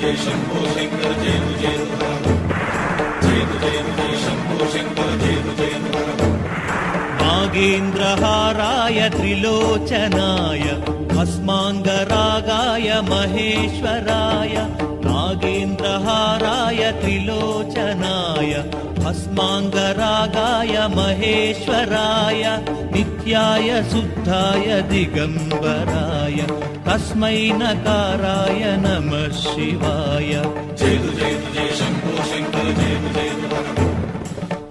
जय शंभो शंकर जय जय जय जय शंभो शंकर जय जय नागेन्द्रहाराय त्रिलोचनाय भस्माङ्गरागाय महेश्वराय नागेन्द्रहाराय त्रिलोचनाय भस्माङ्गरागाय महेश्वराय नित्याय शुद्धाय दिगम्बराय तस्मै नकाराय नमः शिवाय जय जय जय शंभो शंकर जय जय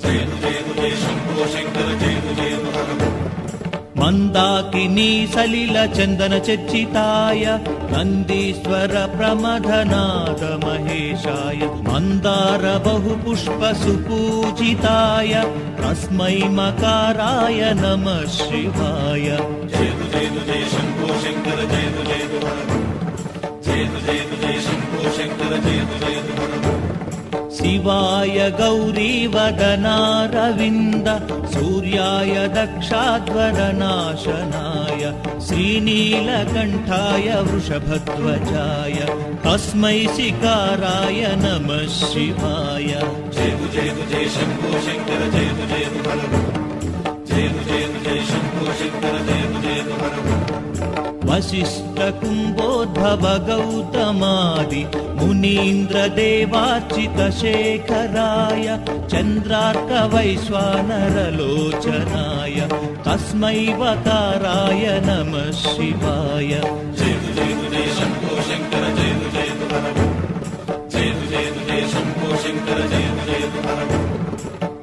जय जय शंभो शंकर जय जय मन्दाकिनी सलिल चन्दन चर्चिताय नन्दीश्वर प्रमथनाद महेशाय मन्दार बहुपुष्प सुपूजिताय तस्मै मकाराय नमः शिवाय जय जय जय शंभो शंकर जय जय जय जय शंभो शंकर जय जय शिवाय गौरीवदनारविन्द सूर्याय दक्षाध्वरनाशनाय श्रीनीलकण्ठाय वृषभध्वजाय तस्मै शिकाराय नमः शिवाय जय जय जय शंभो शंकर जय जय जय जय शंभो शंकर जय जय वसिष्ठ कुम्भोद्भव गौतमादि मुनीन्द्र देवार्चित शेखराय चन्द्रार्क वैश्वानरलोचनाय तस्मै वकाराय नमः शिवाय जय जय जय शंभो शंकर जय जय जय शंभो शंकर जय जय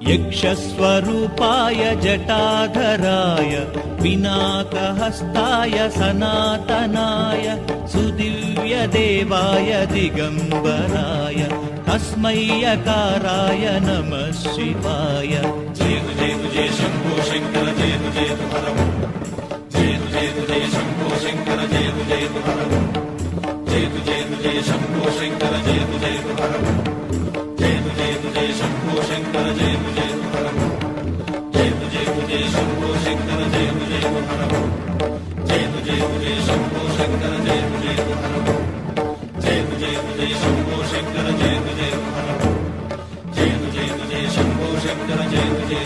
यक्षस्वरूपाय जटाधराय पिनाकहस्ताय सनातनाय सुदिव्यदेवाय दिगम्बराय तस्मै यकाराय नमः शिवाय जय जय जय शंभो शंकर जय जय जय शंभो शंकर जय जय जय शंभो शंकर जय जय जय शंभो शंकर जय जय जय शंभो शंकर जय जय शंभो शंकर जय जय शंभो शंकर जय जय शंभो शंकर जय जय